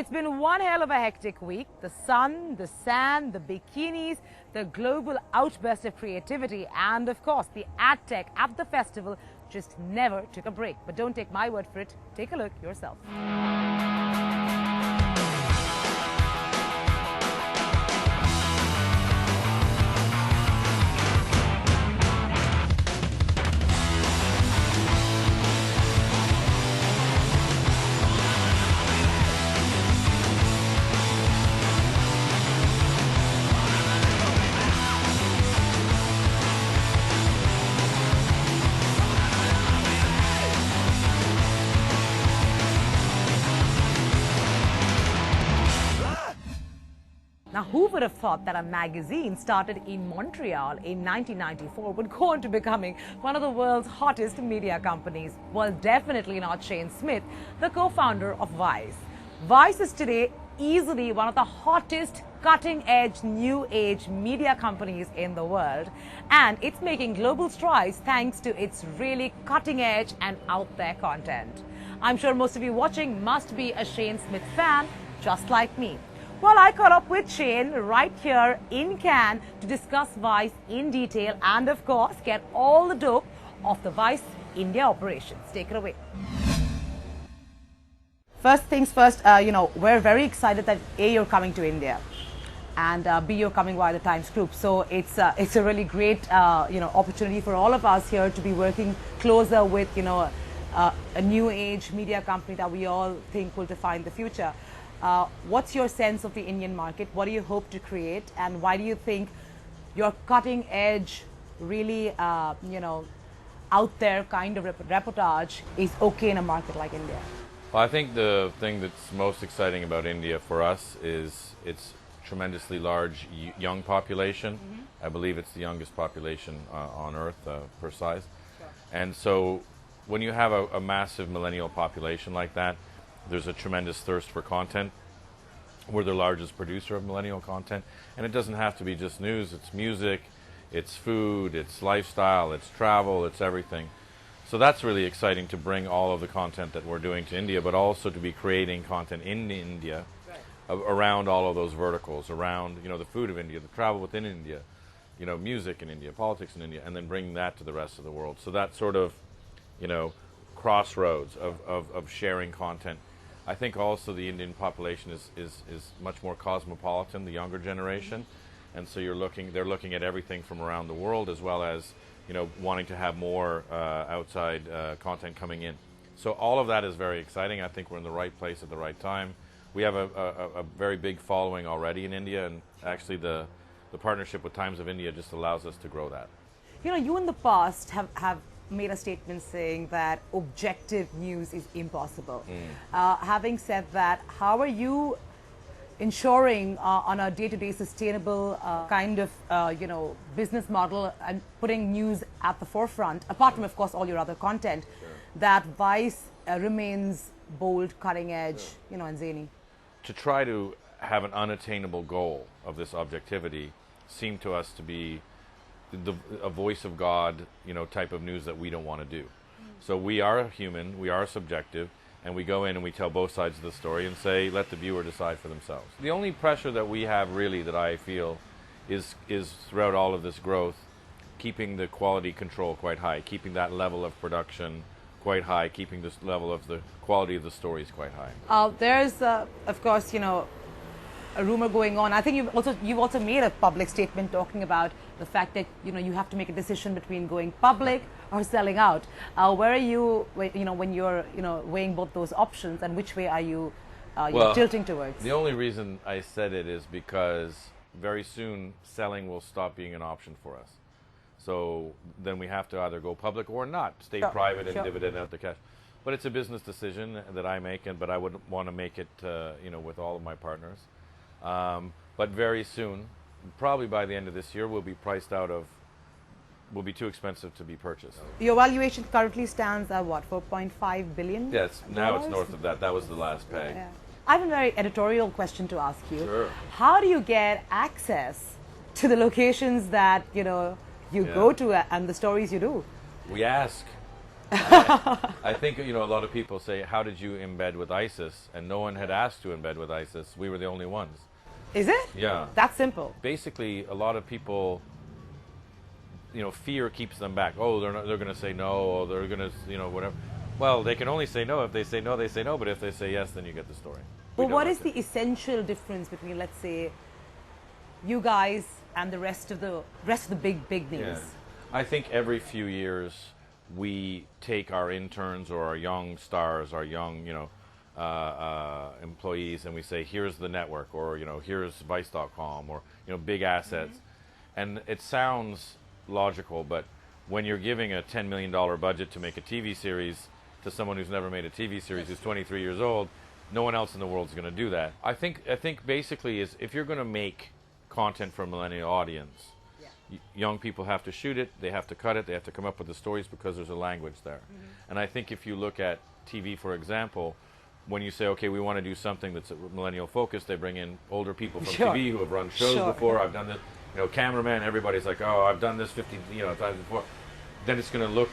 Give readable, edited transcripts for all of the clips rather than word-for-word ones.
It's been one hell of a hectic week. The sun, the sand, the bikinis, the global outburst of creativity, and of course, the ad tech at the festival just never took a break. But don't take my word for it. Take a look yourself. Now, who would have thought that a magazine started in Montreal in 1994 would go on to becoming one of the world's hottest media companies? Well, definitely not Shane Smith, the co-founder of Vice. Vice is today easily one of the hottest, cutting-edge, new-age media companies in the world. And it's making global strides thanks to its really cutting-edge and out-there content. I'm sure most of you watching must be a Shane Smith fan, just like me. Well, I caught up with Shane right here in Cannes to discuss Vice in detail and, of course, get all the dope of the Vice India operations. Take it away. First things first, we're very excited that A, you're coming to India, and B, you're coming via the Times Group. So it's a really great, opportunity for all of us here to be working closer with, a new age media company that we all think will define the future. What's your sense of the Indian market? What do you hope to create? And why do you think your cutting edge, really, out there kind of reportage is okay in a market like India? Well, I think the thing that's most exciting about India for us is its tremendously large young population. Mm-hmm. I believe it's the youngest population on Earth per size. Sure. And so when you have a massive millennial population like that, there's a tremendous thirst for content. We're the largest producer of millennial content, and it doesn't have to be just news. It's music, it's food, it's lifestyle, it's travel, it's everything. So that's really exciting to bring all of the content that we're doing to India, but also to be creating content in India around all of those verticals, around the food of India, the travel within India, music in India, politics in India, and then bringing that to the rest of the world. So that sort of crossroads of sharing content. I think also the Indian population is much more cosmopolitan, the younger generation, and so they're looking at everything from around the world, as well as wanting to have more outside content coming in. So all of that is very exciting. I think we're in the right place at the right time. We have a very big following already in India, and actually the partnership with Times of India just allows us to grow that. You in the past have made a statement saying that objective news is impossible. Having said that, how are you ensuring on a day-to-day sustainable kind of business model and putting news at the forefront, apart from of course all your other content, that Vice remains bold, cutting edge, and zany? To try to have an unattainable goal of this objectivity seemed to us to be a voice of God, type of news that we don't want to do. So we are human, we are subjective, and we go in and we tell both sides of the story and say, let the viewer decide for themselves. The only pressure that we have really that I feel is throughout all of this growth, keeping the quality control quite high, keeping that level of production quite high, keeping this level of the quality of the stories quite high. There's, of course, a rumor going on. I think you've also made a public statement talking about the fact that you have to make a decision between going public or selling out. Where are you when you're weighing both those options, and which way are you tilting towards? The only reason I said it is because very soon selling will stop being an option for us. So then we have to either go public or not, stay private and dividend out the cash. But it's a business decision that I make, but I would want to make it with all of my partners. But very soon, probably by the end of this year, will be too expensive to be purchased. Your valuation currently stands at what, 4.5 billion? Yes, now it's north of that. That was the last peg. Yeah. I have a very editorial question to ask you. Sure. How do you get access to the locations that you go to and the stories you do? We ask. I think, you know, a lot of people say, how did you embed with ISIS? And no one had asked to embed with ISIS. We were the only ones. Is it? Yeah. That simple. Basically, a lot of people, you know, fear keeps them back. Oh, they're going to say no, or they're going to, you know, whatever. Well, they can only say no. If they say no, they say no. But if they say yes, then you get the story. Well, what is the essential difference between, let's say, you guys and the rest of the big names? Yeah. I think every few years we take our interns or our young stars, our young, you know, employees, and we say, here's the network, or, you know, here's Vice.com, or, you know, big assets. And it sounds logical, but when you're giving a $10 million budget to make a TV series to someone who's never made a TV series, who's 23 years old, no one else in the world is going to do that. I think basically is, if you're going to make content for a millennial audience, young people have to shoot it, they have to cut it, they have to come up with the stories, because there's a language there. And I think if you look at TV, for example, when you say, okay, we want to do something that's millennial focused, they bring in older people from TV who have run shows before. I've done this, you know, cameraman, everybody's like, oh, I've done this 50, you know, times before. Then it's going to look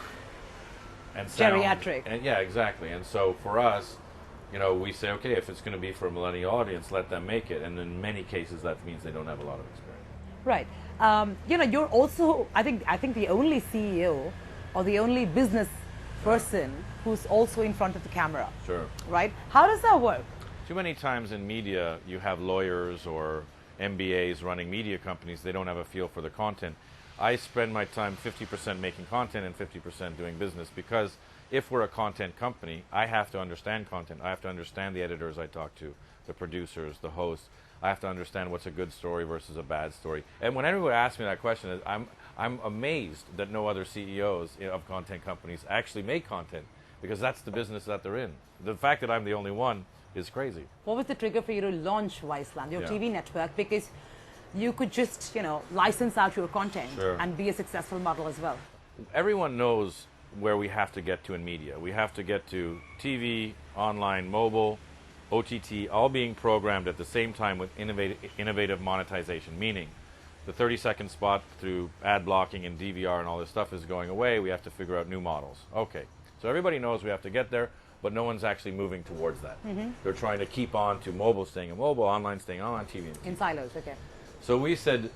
and sound geriatric. And yeah, exactly. And so for us, you know, we say, okay, if it's going to be for a millennial audience, let them make it. And in many cases, that means they don't have a lot of experience. Right. You know, you're also, I think the only CEO or the only business person who's also in front of the camera. Sure. Right? How does that work? Too many times in media, you have lawyers or MBAs running media companies. They don't have a feel for the content. I spend my time 50% making content and 50% doing business, because if we're a content company, I have to understand content. I have to understand the editors I talk to, the producers, the hosts. I have to understand what's a good story versus a bad story. And when anyone asks me that question, I'm amazed that no other CEOs of content companies actually make content, because that's the business that they're in. The fact that I'm the only one is crazy. What was the trigger for you to launch Viceland, your TV network? Because you could just, you know, license out your content and be a successful model as well. Everyone knows where we have to get to in media. We have to get to TV, online, mobile, OTT, all being programmed at the same time with innovative monetization, meaning the 30-second spot through ad blocking and DVR and all this stuff is going away. We have to figure out new models. Okay, so everybody knows we have to get there, but no one's actually moving towards that. They're trying to keep on to mobile staying in mobile, online staying online, TV. In silos, okay. So we said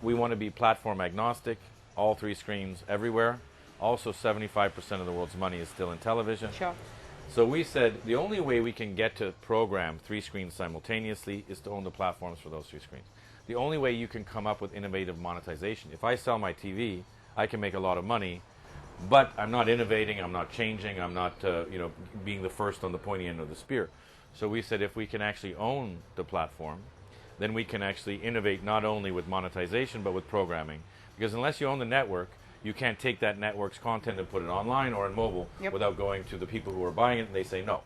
we want to be platform agnostic, all three screens everywhere. Also, 75% of the world's money is still in television. Sure. So we said the only way we can get to program three screens simultaneously is to own the platforms for those three screens. The only way you can come up with innovative monetization, if I sell my TV, I can make a lot of money, but I'm not innovating, I'm not changing, I'm not you know, being the first on the pointy end of the spear. So we said if we can actually own the platform, then we can actually innovate not only with monetization but with programming. Because unless you own the network, you can't take that network's content and put it online or in mobile without going to the people who are buying it and they say no.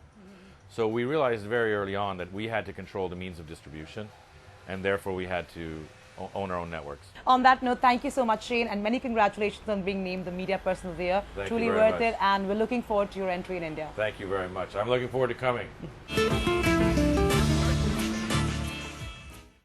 So we realized very early on that we had to control the means of distribution, and therefore we had to own our own networks. On that note, thank you so much, Shane, and many congratulations on being named the Media Person of the Year. Thank Truly you very worth much. it, and we're looking forward to your entry in India. Thank you very much. I'm looking forward to coming.